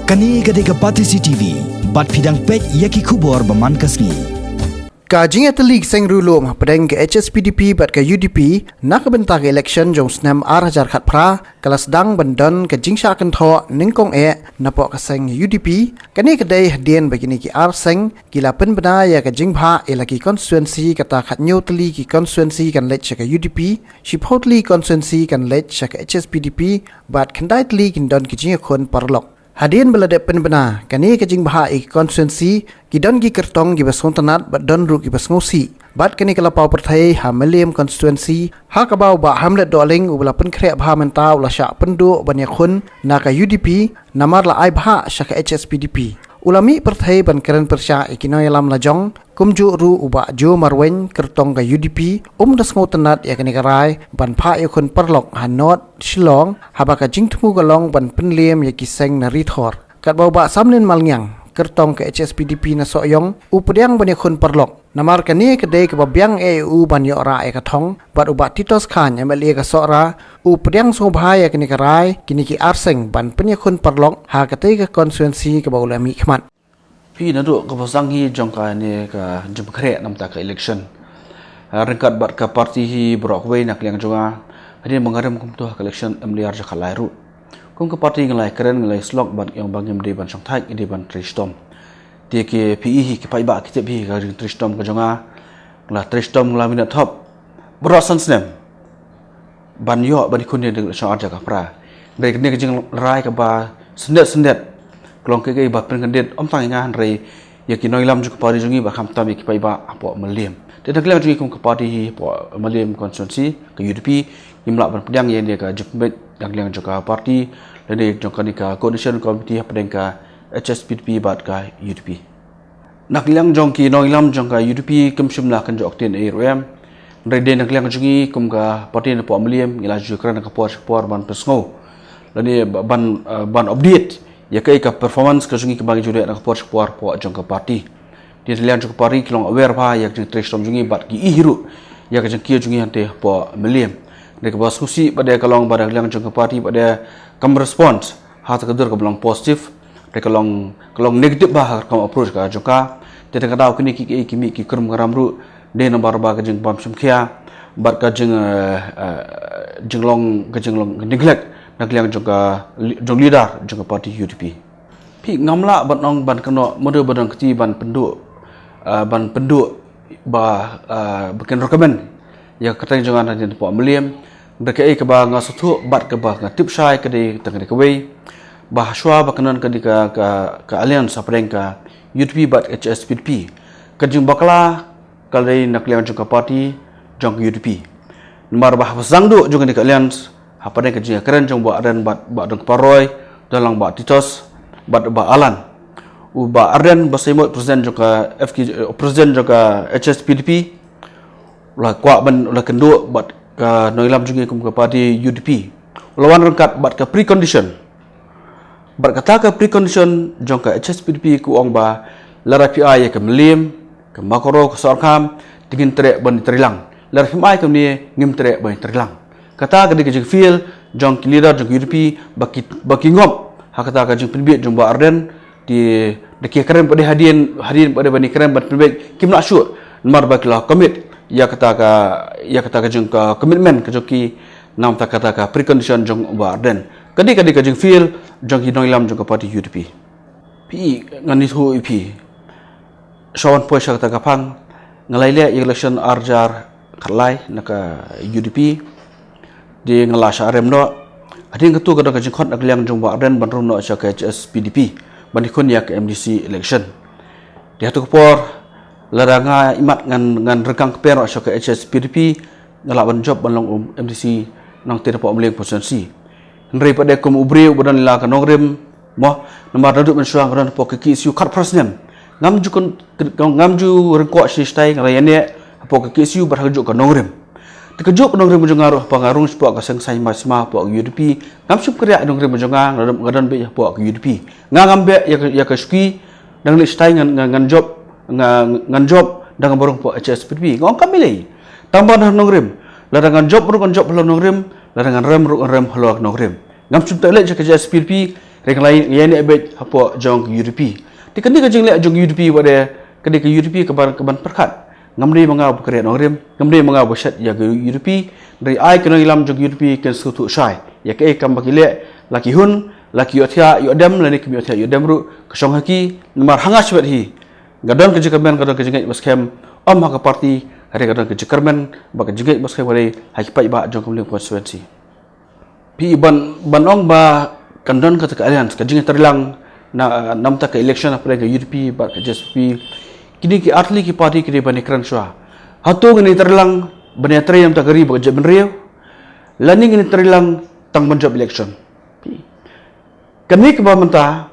Kani gadega Pati CTV, bat fidang pek yaki kubor baman kasni. Kajing atalik seng rulum pedeng ke HSPDP bat ke UDP nak bentak election jong snam arajar khat pra kelas dang bendon ke jingsha kan tho ningkong napok ke seng UDP kani kedai hadien begini ki ar seng kila pen bena ya ke jingpha elaki constituency kata khat nyu teli ki constituency kan lech ke UDP shiphotli constituency kan lech ke HSPDP bat khandai teli kin don ki jing khon parlok Hadian belade penbena kani kajing baha constituency kidon gi kertong gi basong tanat bat don ru gi basngosi bat kani kala pau perthai hamelium constituency ha kabau ba hamlet doling ubla pen khre bha menta ula sha pendu banya khun na ka UDP namar la ai bha sha ka HSPDP ulami perthai ban keren persya ikino yalam lajong kumju ru uba jo marwen kertong ka UDP dasngo tanat ya kani karai ban pha ya khun perlok hanot Shillong haba ka jingtmu galong ban penliem ya kiseng na rithor kat bau ba samnen malngyang kertong ke HSPDP na soyong updiang bani khun perlok namar kani kedai ke babyang EU ban yo ra e kathong bat uba titos khan MLA ka sora updiang sobhaya kini karai kini ki arseng ban penya khun perlok ha katai ka constituency ke bau lami khmat pi na do ka basang hi jong ka ne ka jumkhre nam ta ka election rengkat bat ka parti hi brokway nak liang jonga Hadirin mengarim kum tuah collection MLR jakalai ru. Kum ke parti ngelai keren ngelai slok ban yang bangim di ban songthai di ban tristom. Dia ke PE hi ke paiba kita bi ka tristom ka jonga ngla tristom ngla minat top. Berasan snem. Ban yo ban kun dia de song arja ka pra. Dari kene ke jing rai ka ba sendet klong ke ba pen kandet om tang ngan rai ya ki noilam ju ka parti jongi ba kham tam ki paiba apo melim. Dia nak liang jongi kum ke parti hi apo melim constituency ke UDP imlak ban pedang yang dia ka jepmet yang liang joka parti dan dia joka ni ka coalition committee pedang ka HSPDP bat ka UDP nak liang jong ki noilam jong ka UDP kem simla kan jok tin ARM rede nak liang jongi kum ka parti na po amliam ngila ju kran ka por ban pesngo dan dia ban update ya kai ka performance ka jongi ka bagi jure nak por po jong ka parti dia liang jong parti kilong aware ba yak jeng tristom jongi bat ki ihiru ya ka jeng ki jongi ante po amliam Mereka basusi pada kalong pada liang jangka parti pada kam response hat kedur ke belang positif mereka kalong negatif bah kam approach ka jangka tidak kata kini kimi ki kerum karamru de nomor ba ka jeng pam semkhia bat ka jeng jenglong neglect nak liang jangka jong leader jangka parti UDP pi ngamla bat nong ban keno mode badang keti ban penduk ba bikin rekomen ya katang jangan ada po meliam dekai ke ba ngasutu bat ke ba ngatip syai ke di tengah ke wei bah shwa ba kanan ke di ka alliance apreng ka UDP bat HSPDP ke jing bakla kalai nak liang jong parti jong UDP nomor bah pasang du jong di alliance apreng ke jing keren jong ba adan bat dong paroi dalang ba titos bat ba alan uba arden basemot presiden jong ka FK presiden jong ka HSPDP ulah kuat ban ulah kenduk bat ka noilam jungi kum ka parti UDP lawan rengkat bat ka precondition bat kata ka precondition jong ka HSPDP ku ong ba lara PI ya ka melim ka makoro ka sorkam tingin trek ban trilang lara PI ka ni ngim trek ban trilang kata ka dik feel jong ki leader jong UDP baki ngop ha kata ka jong penbit jong ba arden di dekia keren pada hadirin pada bani keren bat penbit kim nak syur mar baklah commit ya kata ka jeng ka commitment ka joki nam ta kata ka precondition jong barden kadi ka jeng feel jong hinoilam jong ka parti UDP pi ngani thu ipi shawan poisa kata ka phang ngalai le election arjar khalai naka UDP di ngala sha rem no ading ka tu ka jeng khot nak liang jong barden banrum no sha ka HSPDP bani kun ya ka MDC election dia tu por laranga imat ngan rekang kepero ke HSPDP ngalaban job balong MDC nang tidak po amling posisi nri pada kum ubri udan la ka nongrem mo nomor duduk mensuang ran po ke isu khat prasnem ngamju rengko sistai ngalayane po ke isu berhajuk ka nongrem dikejuk nongrem menjengaruh pangarung po ka seng sai masma po UDP ngamsup kriya nongrem menjengang ngadan be po UDP ngambe ya ka ski dang listai ngan job ngan job dengan borong po HSPDP ngong kamilai tambah nongrem larangan job belum nongrem larangan rem halo nongrem ngam chunta le HSPDP Reng lain ia ni abet apa jong UDP. Di kini ka jing le jong UDP pada kini ke UDP keban perkat. Ngamri mangau berkreat nongrim, ngamri mangau bersat ya ke UDP dari ai kena ilam jong UDP kan sutu syai. Ya ke kam bagi le laki hun, laki yotia yodam lani kimi yotia yodam ru kesong haki nomor hangas bet hi. Gadon ke jikamen gadon ke jingai baskem om hak parti hari gadon ke jikamen bak jingai baskem hari haki pai ba jong kumlim konstituensi. Pi banong ba kandon kata ke alliance ke jingai terlang na namta ke election apa ke UDP ba ke JSP kini ki atli ki parti ki bani kran shwa hatu ngini terlang bani atri nam takari ba je benriu lani ngini terlang tang banjab election kami ke ba menta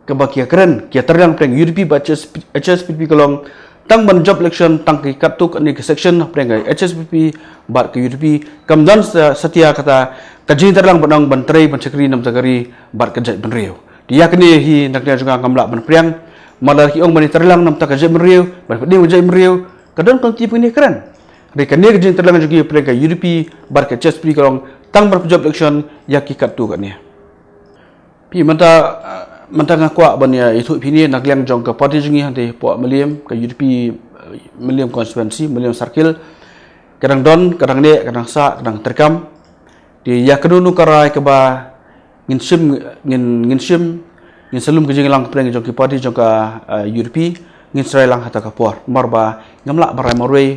ke ba ki kran ki terlang preng UDP ba HSPP kolong tang banjab election tang ki katuk ni ke section preng HSPP ba ke UDP kamdan setia kata kajing terlang banang bantrai bancakri nam takari ba ke je benriu dia kini hi naknya juga kamla ban priang malah ki ong bani terlang nam tak je meriu ban pedi je meriu kadon kong tipu ni keren reka ni kejing terlang juga preka UDP bar ke CSP kolong tang bar job election ya ki kat tu kan ya pi manta ngakwa ban ya itu pini nak liang jong ke parti jungi hante po meliam ke UDP meliam konstituensi meliam circle kadang don kadang ne kadang sa kadang terkam di ya kedunu karai ke ba ngin sim ngin selum ke jinglang preng jong ki parti jong ka UDP ngin srai lang hata ka por marba ngamla barai morei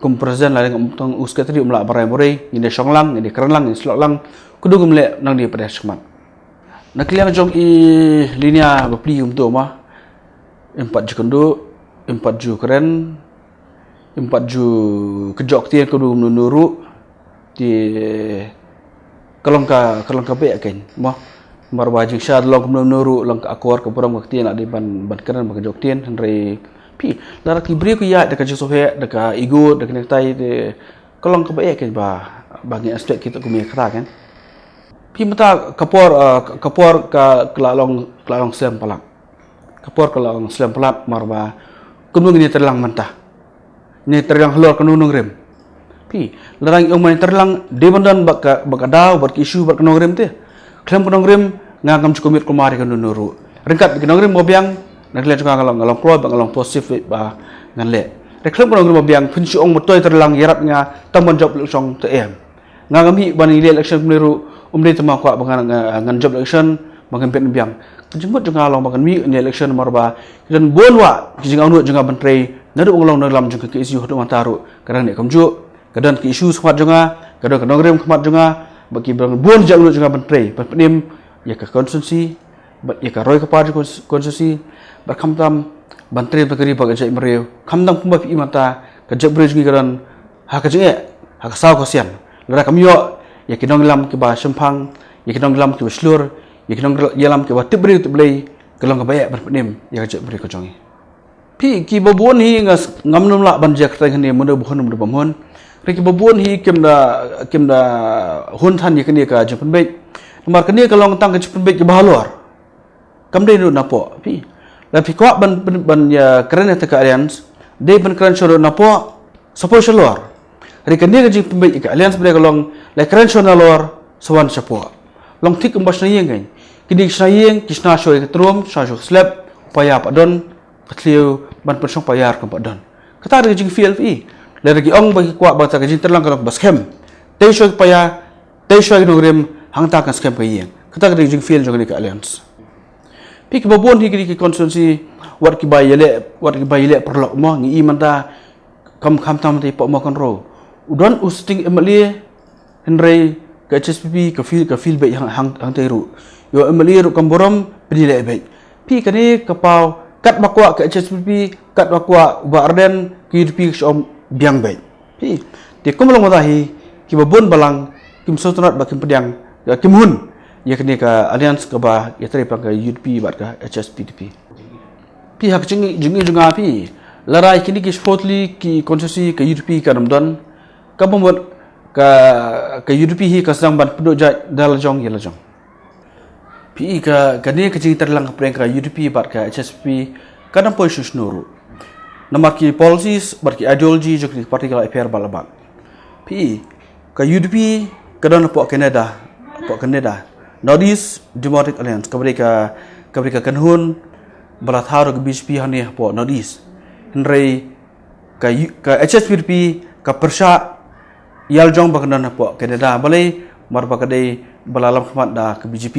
kum present la ngam tong uskatri umla barai morei ngin de songlang ngin de kranlang ngin slok lang kudu gumle nang di pada semat nakliang jong i linia bapli to ma empat jikondo empat ju keren empat ju kejok tien kudu nuru di kalong ka be ken mo marwa jing sha long kum nuru lang akor ka puram ka tien adi ban keren ba jok tien henry pi lara ki bri ku ya de ka sohe de ka igu de ka tai de kalong ka be ken ba bagi aspek kita ku mi kata kan pi mata kapor ka kelalong sem palak kapor kelalong sem palak marwa kum ni terlang mentah ni terlang hlor ka nunung rem pi larang yung main terlang debandan bak daw bak isu bak nongrem te klem nongrem ngangam cukumit kumari kan nuru ringkat nongrem mobiang nagle juga ngalong pro bak ngalong positif ba nganle reklem nongrem mobiang punci ong motoy terlang yarat nga tamban job song te em ngangam hi ban election niru umri tema kwa ngan job election bangan pet biang jemput juga ngalong bangan mi election marba dan bonwa jing anu juga bentrai nadu ngalong dalam juga ke isu hodo mantaru kadang ne kamju kadang ke isu semat juga kadang nongrem semat juga bagi bon jang juga bentrai penim ya ke konsumsi ya ke roy ke parti konsumsi berkam tam bentrai bagari bagai jai mereu kam tam pumba pi mata ke jab bridge gi kadang ha ke jenge ha ke saw kosian lera kam yo ya ke nonglam ke ba sempang ya ke nonglam ke slur ya ke nonglam ke ba tibri tiblei kelong ke bayak berpenim ya ke jab bridge ko jongi pi ki bobon hi ngamnum la banja kata ngene muda buhon muda bamhon reki bobon hi kemda hun than ye kene ka jepen bek mar kene ka long tang ka jepen bek ke bahalor kamde nu napo pi la pi kwa ban ya keren ta ka alliance de ban keren shoro napo support shalor reki kene ka jepen bek ka alliance bre ka long la keren shona lor sawan sapo long tik mbas na yeng kini snayeng kisna shoy ka trom sha sho slap paya padon patliu ban persong payar ka padon kata reki jing feel pi lagi ong bagi kuat bata kajin terlang kalau baskem teisho paya teisho nogrem hangta kan skem kayeng kata kadi jing feel jong ni ka alliance pik babon hi ki konstituensi wat ki bayele perlok mo ngi imanta kam tam te po mo kan ro udon usting emali henry ka HSPP ka feel be hang teru yo emali ru kamborom penile be pi kani kapau kat bakwa ka HSPP kat bakwa ba arden ki som biang baik. Pi, dia kumulong matahi kibabun balang kim sotrat bakim pediang kim hun ya kini ka alliance ka ba ya tari pang ka UDP bat ka HSPDP. Pi hak jingi juga pi larai kini ki sportly ki konstitusi ka UDP ka namdon ka pembuat ka UDP hi ka sedang ban peduk jat dalajong ya lajong. Pi ka kini ka jingi terlang ka UDP bat ka HSP ka nampo isu nuru. Nama ki policies, berki ideologi, juga ki parti kalau IPR balabak. Pi, ke UDP, kadang po Canada, Northeast Democratic Alliance kemereka kanhun bala tharo ke BJP hani po Northeast henry ke HSPDP ke persya yal jong bakanan po Canada balai marba kadai balalam khmat da ke BJP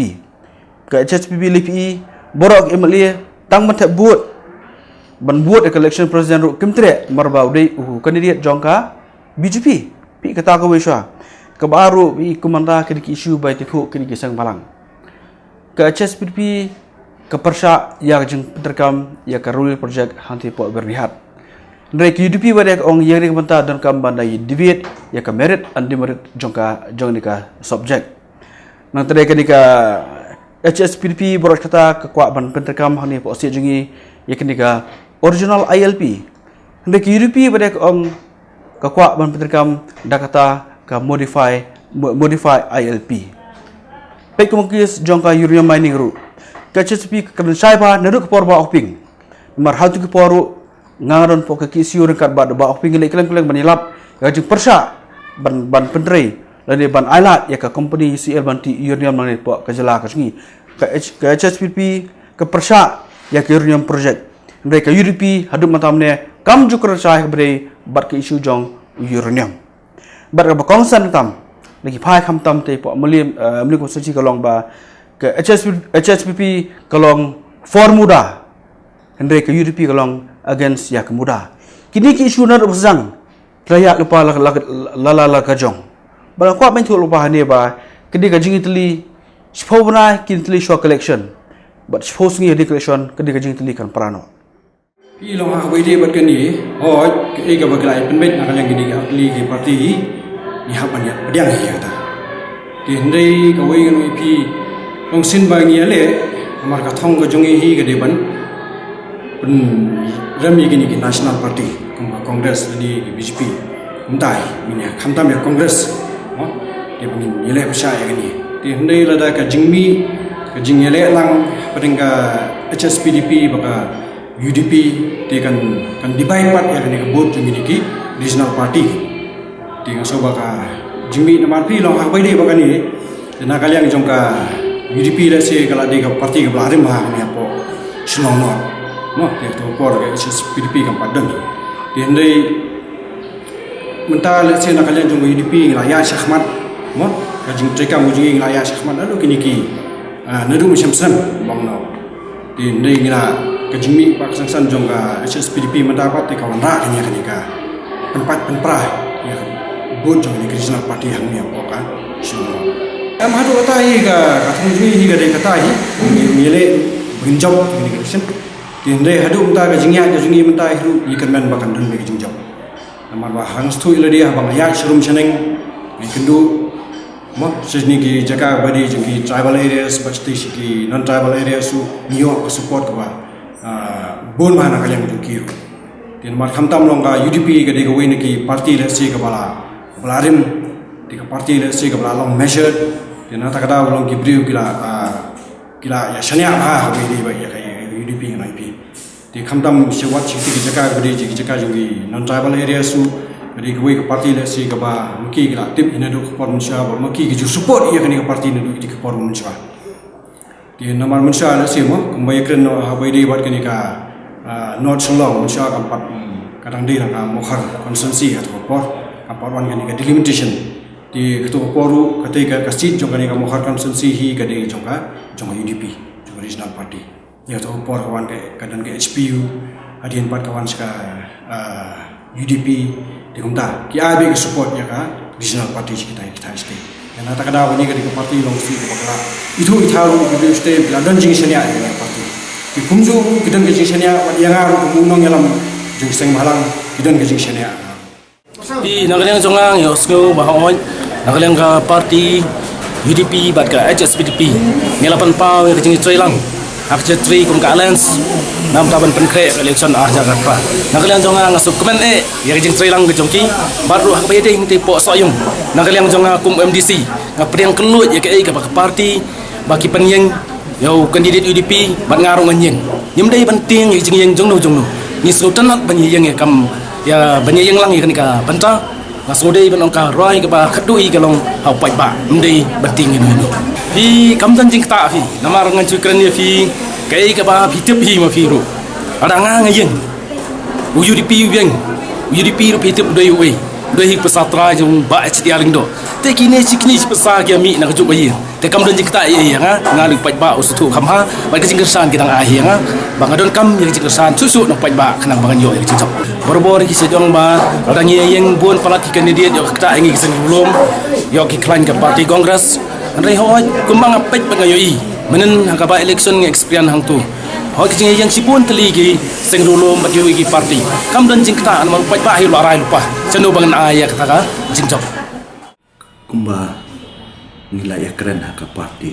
ke HSPB LPI borok emali tang man buat ban buat election president ru kimtre marba udai candidate jong ka BJP pi kata ko wisha ke baru pi kumanda ke isu bai tikhu ke sang balang ke HSPDP ke persya ya jeng terkam ya ke rural project hanti po berlihat Ndai UDP wadek ong yeri kemanta dan kam bandai debate ya ke merit and demerit jong nika subject. Nang tadi kenika HSPDP borot kata ke kuat ban penterkam hani po si jengi ya kenika original ILP. Ndai UDP wadek ong ke kuat ban penterkam dah kata ke modify ILP. Pek kemungkis jong ka uranium mining ru. Ke HSPDP kena syaiba neduk ke porba oping. Mar hal tu ke poru ngaron po kekisiu dekat bad ba oping lek keleng banilap gajing persya ban pendrei lani ban ailat ya ka company CL banti uranium nang po kajala ka singi ke HSPDP ke persya ya ke uranium project ndai ka UDP hadum matamne kam jukra chai bre bat ke isu jong uranium bat ka concern tam lagi phai kham tam te po mulim ko sachi kalong ba ke HSPDP kalong formula ndai ka UDP kalong against ya kemuda. Kini ki isu nak bersang. Layak lupa la kajong. Bala kuat main tu lupa hane ba. Kini kajing itli sepau bana kini itli show collection. But sepau sungi di collection kini kajing itli kan perano. Ilong ah wei dia buat kini. Oh, ke bagai penbet nak yang gini akli ke parti ni hapannya pediang ya kata. Di hendai kawai kan pi long sin bagi ale amar kathong kajong hi ke depan. Rami gini ke National Party, Kongres ini BJP, mentai, ini khamtam ya Kongres, dia punya nilai besar ya gini. Dia hendai lada ke jingmi, ke jing nilai lang, pada HSPDP, baka UDP, dia kan dibayar ya gini ke board gini ke Regional Party. Dia kan so baka jingmi nama pi long hak bayi baka ni, dan kalian jongka UDP lah si kalau dia ke parti ke belarim bah ni apa, selonor. Dia tu por ke HSPDP kan padang. Dia hendai mental saya nak kalian jumpa UDP ngelaya Syahmat, kajing mereka mujung ngelaya Syahmat lalu kini neru macam sen bang no. Dia hendai ngela kajing mi pak sang jumpa HSPDP mendapat kawan rak ni kan ika penprah ya bud jumpa ni Regional Party yang ni apa kan semua. Hadu kata higa katong jui higa dia kata hi ngile benjau ni kan. Hendai hadu mentah kajingnya kajingi mentah itu ikan men bakan dan bagi jingjau. Namar bah hangus tu ila dia bang ayat serum seneng ikendu mah sejni ki jaga badi jengki tribal areas pasti ki non tribal areas su nio support ke bah bon mana kalian jengki. Dia namar khamtam longga UDP ke dia kawin ki parti lesi ke bala belarim di ke parti lesi ke bala long measured dia nata kada long ki briu kila ya shania bah bagi dia ya UDP yang IP. Di khamtam sewat citi jaga gede jaga jungi non tribal area su gede gue ke parti le si ke ba maki ke aktif ina do ke por munsha ba maki ke support ia ke parti ina do di ke por munsha. Di nomor munsha le si mo kembali kren habai di buat ke ni ka not selong munsha ka pat kadang di ka mokhar konsensi atau por apa wan ke ni ka delimitation di ketua poru ketika kasit jong ke ni ka mokhar konsensi hi ke di jong UDP jong Regional Party. Ya tu por kawan ke kadang ke HPU adian pat kawan ska UDP di kumta ki abi ke support ya ka Regional Party kita stay dan ata kada ni ke parti long si ke bakala itu itharu ke stay bila dan jing senia ya parti ki kumju kidan ke jing senia yang aru kumunong yalam jing seng malang kidan ke jing senia di nagaliang jongang yo sko bahoy nagaliang ka parti UDP bat ka HSPDP ngelapan pau ke jing trailang Akja tri kum ka alliance nam taban penkre election Jakarta. Nakaliang jonga ngasup kemen ya jing tri lang ke jongki baru hak payeding ti po soyong. Nakaliang jonga kum MDC ngapriang kelut ya ke parti bagi penyeng yo kandidat UDP bat ngarung anyeng. Nyem dai penting ya jing yang jongno ni sultan nak banyeng ya kam ya banyeng lang ya ka penta ngasodai ban ongka roi ke ba khadui ke long hau pai ba ndai penting ini. Fi kamdan jing ta fi namar ngan chu kran ya fi kai ka ba fi tip hi ma fi ru ada nga ngajeng UDP biang UDP ru fi tip doi we doi pesatra jung ba chti aling do te kini sikni pesar kia mi nak ju bayi te kamdan jing ta ye nga ngali pai ba usutu khamha ba ka jing kersan kita ahi nga ba ngadon kam yang jing kersan susu nak pai ba khanang bangan yo yang cicap bor-bor ki sejong ba ada yang buon palati kandidat yo kita ingi kisen belum yo ki klan ke parti kongres Andai hoi kumbang apet pengayoi menen hakaba election ng experience hang tu hoi kijing yang sipun teligi seng dulu matui ki parti kam dan jing kita an pai ba hi larai lupa seno bangan aya kata ka jing job kumba nilai keren haka parti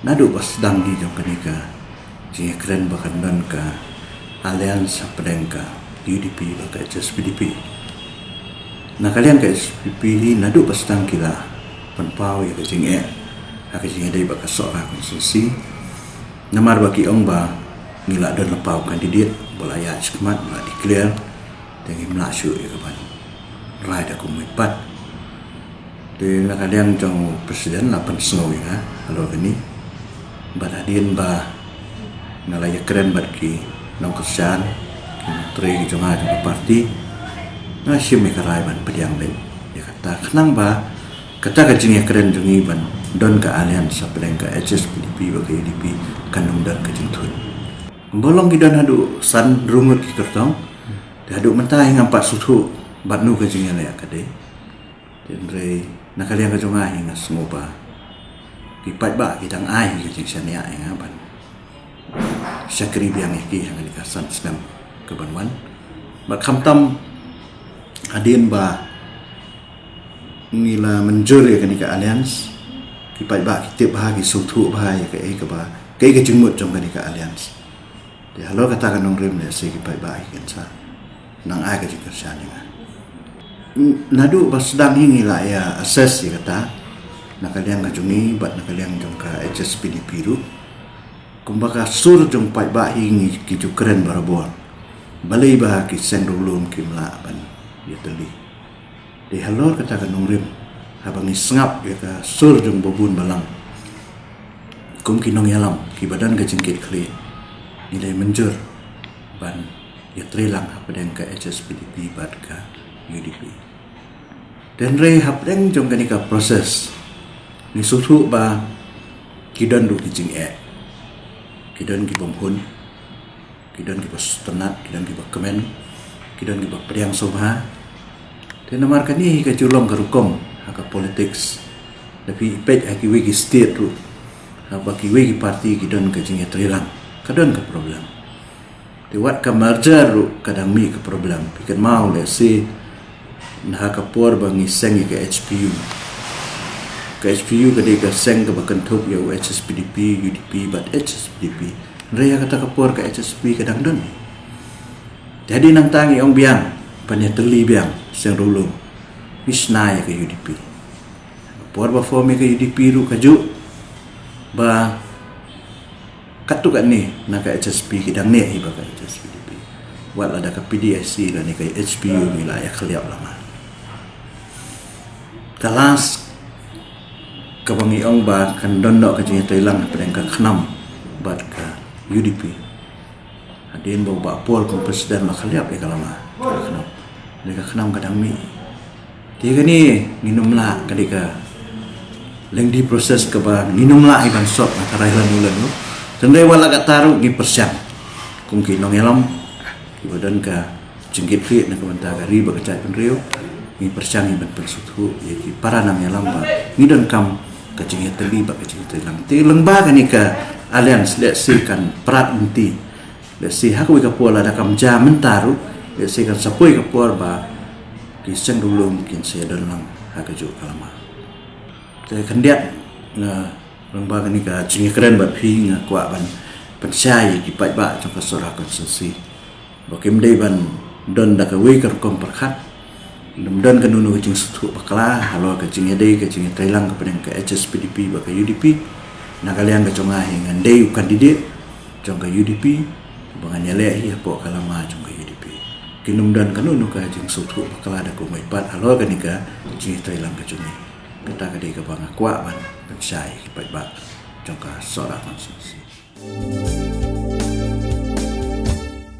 nadu pas dang di jong kanika jing keren bakan dan ka alliance pedengka UDP baka HSPDP na kalian ka HSPDP nadu pas dang kila penpau ya kecing hak kecing dai baka sok ha konstitusi namar bagi ong ba ngila dan lepau kandidat bolaya skmat la declare tengi mlasu ya kapan rai da kumipat de na kalian jong presiden la pen snow ya halo gani badadien ba nalaya keren bagi nong kesan tri jong ha jong parti na shime karai ban pediang le ya kata kenang ba kata kecing keren jungi ban don ke alliance sapeleng ke HSPDP bagi UDP kanung dan kejintun bolong kidan hadu san rungut ki kertong hadu mentah hingga 4 sutu batnu kejing le akadeendre nakalian ke jonga hingga semoba kipat ba kitang ai kejing sania hingga ban syakri biang iki hang dikasan senam ke banwan bat khamtam hadin ba ngila menjur ya kanika alliance kipai ba kitip bahagi sutu bahaya ke ai ke ba ke jengmut jong kanika alliance de halo kata kanong rim le se kipai ba ikan sa nang ai ke jengkersan ya nadu bas sedang ngila ya assess ya kata nakaliang kajungi bat nakaliang jong ka HSPDP ru kumbaka sur jong pai ba hingi ki keren barabor balai ba ki sendulum kimla ban ya teli di halor kata kanong rim habang isngap ya ka sur jong bobun balang kum kinong yalam ki badan ka jengkit kli nilai menjur ban ya trilang hapadeng ka HSPDP bat ka UDP dan rei hapadeng jong kanika proses ni sutu ba kidan du kijing kidan ki bomhun kidan ki bos tenat kidan ki kemen kidan ki pediang sobha dan namar kani ka julong karukom haka politics tapi ipet haki wigi state tu haba ki wigi parti kidon ka jinga trilang kadon ka problem Lewat ka merger kadang mi ke problem. Pikan mau le si nah ka por bangi seng ke HPU. Ke HPU ka de ka seng ka bakan thuk ya HSPDP UDP but HSPDP. Raya kata ka por ka HSP kadang don. Jadi nang tangi ong biang panya teli biang seng rulung. Isna ya ke UDP. Por ba form ke UDP ru kaju ba katuk kan ni nak HSP kidang ni iba ka HSPDP wal ada ka PDSC dan ni ka HPU wilayah khliap lama kalas kabangi ong ba kan dondok ka jing Thailand pedang ka khnam bat ka UDP adin bau ba pol kom presiden ma khliap e kalama khnam ni ka khnam kadang mi tiga ni minum la kadika leng di proses ke ba minum la iban sok antara lan ulan tu tendai wala kat taruh di persiang kungki nong elam badan ka jengkit fit nak banta gari ba kacai penrio ni persiang ni ban persutu ye ki para nang elam ba ni dan kam ka jengkit teli ba ka jengkit lang ti lengba kan ka alliance let's see kan prat inti let's see hak wi ka pola da kam ja mentaru let's see kan sapoi ka por ba ki seng dulu mungkin saya dalam hak ju kalama saya kendiat na lembaga ni ka jingi keren bat phi nga kwa ban pensai ki pai ba trong ka sora konstitusi bakem dei ban don da ka we ka kom perkhat dum don ka nunu jing sutu bakla halo ka jingi dei ka jingi Thailand ka pedeng ka HSPDP ba ka UDP na kalian ka chonga hingan dei kandidat trong ka UDP bangan yale hi po kalama trong ka UDP kinum don ka nunu ka jing sutu bakla da ko mai pat halo ka ni ka jingi Thailand ka chongi kita kadi ke bang kuat ban pensai kipat bak jongka seorang konsumsi.